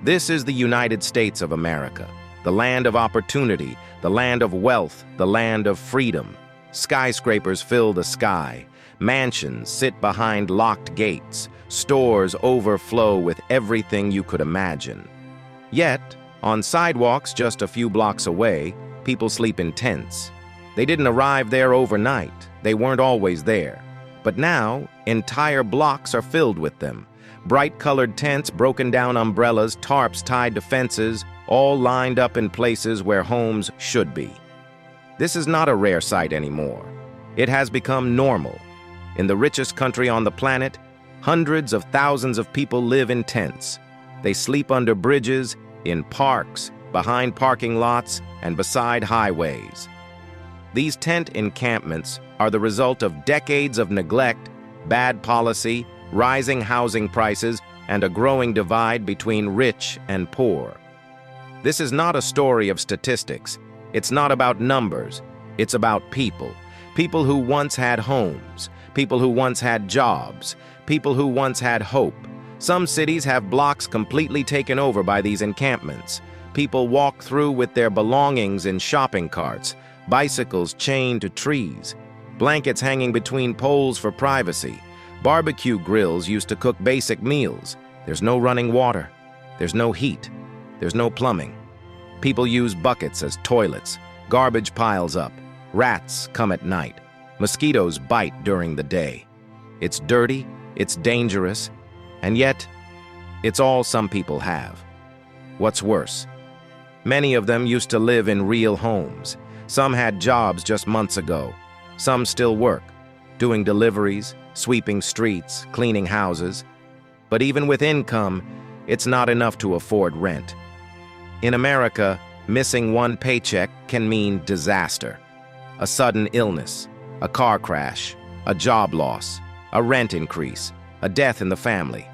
This is the United States of America, the land of opportunity, the land of wealth, the land of freedom. Skyscrapers fill the sky, mansions sit behind locked gates, stores overflow with everything you could imagine. Yet, on sidewalks just a few blocks away, people sleep in tents. They didn't arrive there overnight, they weren't always there. But now, entire blocks are filled with them. Bright-colored tents, broken-down umbrellas, tarps tied to fences, all lined up in places where homes should be. This is not a rare sight anymore. It has become normal. In the richest country on the planet, hundreds of thousands of people live in tents. They sleep under bridges, in parks, behind parking lots, and beside highways. These tent encampments are the result of decades of neglect, bad policy, rising housing prices, and a growing divide between rich and poor. This is not a story of statistics. It's not about numbers. It's about people. People who once had homes. People who once had jobs. People who once had hope. Some cities have blocks completely taken over by these encampments. People walk through with their belongings in shopping carts, bicycles chained to trees, blankets hanging between poles for privacy. Barbecue grills used to cook basic meals. There's no running water. There's no heat. There's no plumbing. People use buckets as toilets. Garbage piles up. Rats come at night. Mosquitoes bite during the day. It's dirty, it's dangerous, and yet, it's all some people have. What's worse? Many of them used to live in real homes. Some had jobs just months ago. Some still work, doing deliveries, sweeping streets, cleaning houses. But even with income, it's not enough to afford rent. In America, missing one paycheck can mean disaster. A sudden illness, a car crash, a job loss, a rent increase, a death in the family.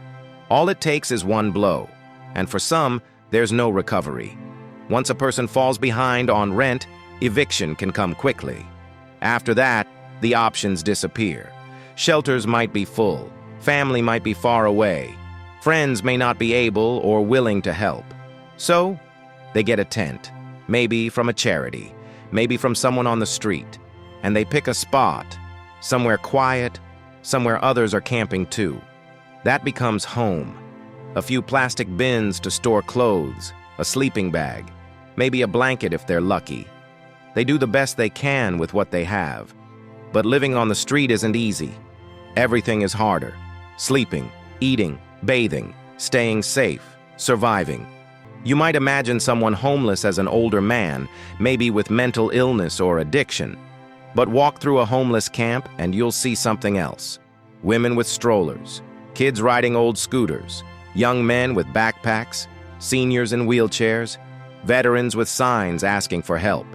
All it takes is one blow, and for some, there's no recovery. Once a person falls behind on rent, eviction can come quickly. After that, the options disappear. Shelters might be full, family might be far away, friends may not be able or willing to help. So, they get a tent, maybe from a charity, maybe from someone on the street, and they pick a spot, somewhere quiet, somewhere others are camping too. That becomes home. A few plastic bins to store clothes, a sleeping bag, maybe a blanket if they're lucky. They do the best they can with what they have. But living on the street isn't easy. Everything is harder. Sleeping, eating, bathing, staying safe, surviving. You might imagine someone homeless as an older man, maybe with mental illness or addiction. But walk through a homeless camp and you'll see something else. Women with strollers, kids riding old scooters, young men with backpacks, seniors in wheelchairs, veterans with signs asking for help.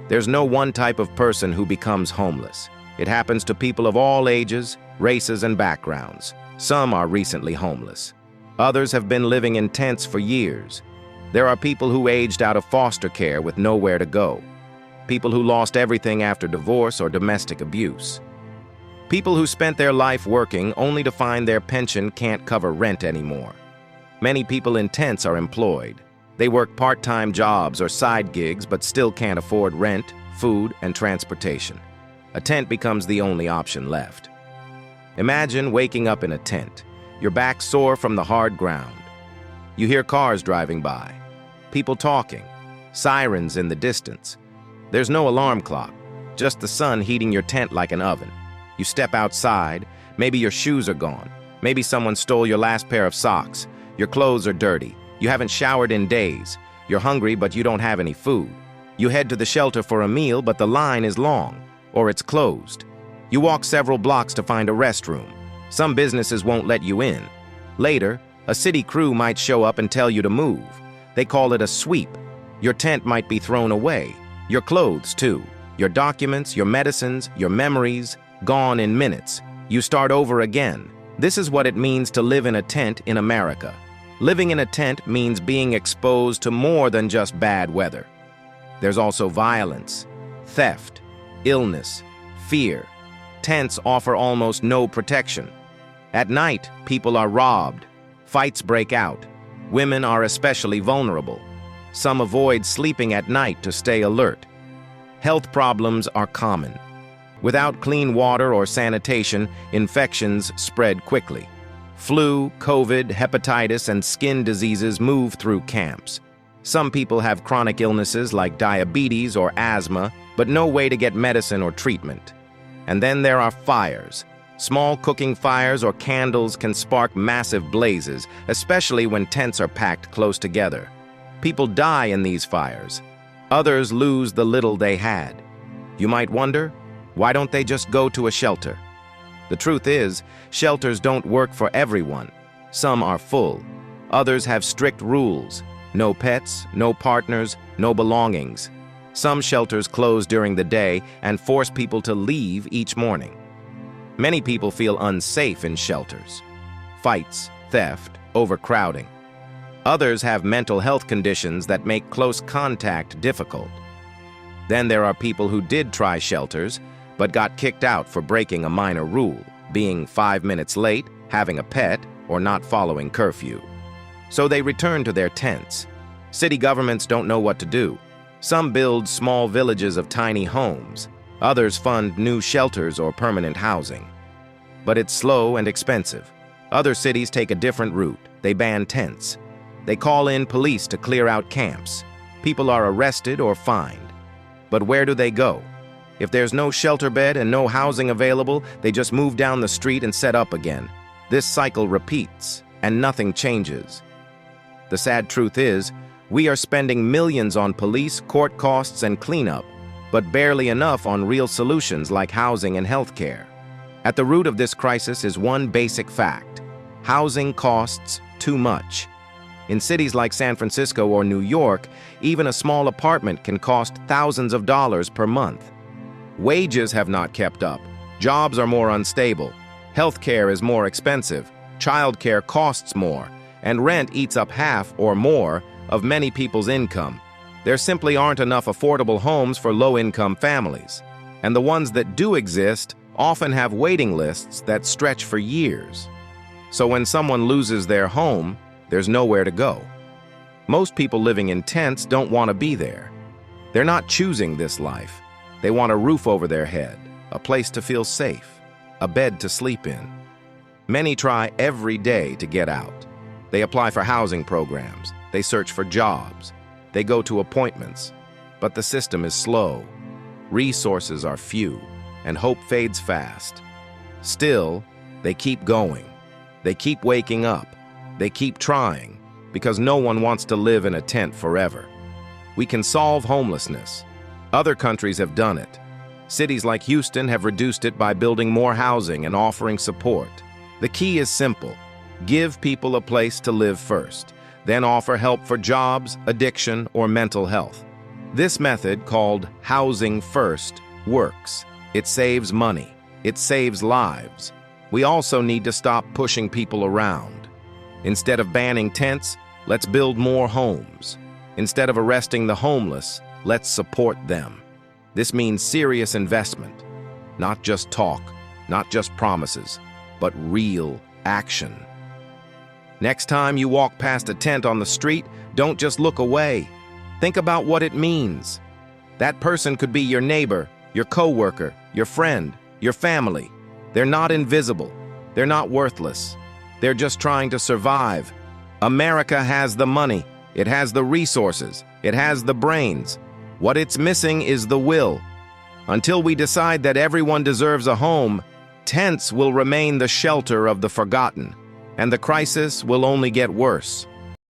There's no one type of person who becomes homeless. It happens to people of all ages, races, and backgrounds. Some are recently homeless. Others have been living in tents for years. There are people who aged out of foster care with nowhere to go. People who lost everything after divorce or domestic abuse. People who spent their life working only to find their pension can't cover rent anymore. Many people in tents are employed. They work part-time jobs or side gigs but still can't afford rent, food, and transportation. A tent becomes the only option left. Imagine waking up in a tent, your back sore from the hard ground. You hear cars driving by, people talking, sirens in the distance. There's no alarm clock, just the sun heating your tent like an oven. You step outside, maybe your shoes are gone, maybe someone stole your last pair of socks, your clothes are dirty, you haven't showered in days, you're hungry but you don't have any food. You head to the shelter for a meal but the line is long, or it's closed. You walk several blocks to find a restroom. Some businesses won't let you in. Later, a city crew might show up and tell you to move. They call it a sweep. Your tent might be thrown away. Your clothes, too. Your documents, your medicines, your memories, gone in minutes. You start over again. This is what it means to live in a tent in America. Living in a tent means being exposed to more than just bad weather. There's also violence, theft, illness, fear. Tents offer almost no protection. At night, people are robbed. Fights break out. Women are especially vulnerable. Some avoid sleeping at night to stay alert. Health problems are common. Without clean water or sanitation, infections spread quickly. Flu, COVID, hepatitis, and skin diseases move through camps. Some people have chronic illnesses like diabetes or asthma, but no way to get medicine or treatment. And then there are fires. Small cooking fires or candles can spark massive blazes, especially when tents are packed close together. People die in these fires. Others lose the little they had. You might wonder, why don't they just go to a shelter? The truth is, shelters don't work for everyone. Some are full. Others have strict rules. No pets, no partners, no belongings. Some shelters close during the day and force people to leave each morning. Many people feel unsafe in shelters. Fights, theft, overcrowding. Others have mental health conditions that make close contact difficult. Then there are people who did try shelters, but got kicked out for breaking a minor rule, being 5 minutes late, having a pet, or not following curfew. So they return to their tents. City governments don't know what to do. Some build small villages of tiny homes. Others fund new shelters or permanent housing. But it's slow and expensive. Other cities take a different route. They ban tents. They call in police to clear out camps. People are arrested or fined. But where do they go? If there's no shelter bed and no housing available, they just move down the street and set up again. This cycle repeats, and nothing changes. The sad truth is, we are spending millions on police, court costs, and cleanup, but barely enough on real solutions like housing and healthcare. At the root of this crisis is one basic fact: housing costs too much. In cities like San Francisco or New York, even a small apartment can cost thousands of dollars per month. Wages have not kept up. Jobs are more unstable. Healthcare is more expensive. Childcare costs more. And rent eats up half or more of many people's income. There simply aren't enough affordable homes for low-income families. And the ones that do exist often have waiting lists that stretch for years. So when someone loses their home, there's nowhere to go. Most people living in tents don't want to be there. They're not choosing this life. They want a roof over their head, a place to feel safe, a bed to sleep in. Many try every day to get out. They apply for housing programs. They search for jobs. They go to appointments. But the system is slow. Resources are few, and hope fades fast. Still, they keep going. They keep waking up. They keep trying, because no one wants to live in a tent forever. We can solve homelessness. Other countries have done it. Cities like Houston have reduced it by building more housing and offering support. The key is simple. Give people a place to live first, then offer help for jobs, addiction, or mental health. This method, called housing first, works. It saves money. It saves lives. We also need to stop pushing people around. Instead of banning tents, let's build more homes. Instead of arresting the homeless, let's support them. This means serious investment. Not just talk, not just promises, but real action. Next time you walk past a tent on the street, don't just look away. Think about what it means. That person could be your neighbor, your coworker, your friend, your family. They're not invisible. They're not worthless. They're just trying to survive. America has the money. It has the resources. It has the brains. What it's missing is the will. Until we decide that everyone deserves a home, tents will remain the shelter of the forgotten, and the crisis will only get worse.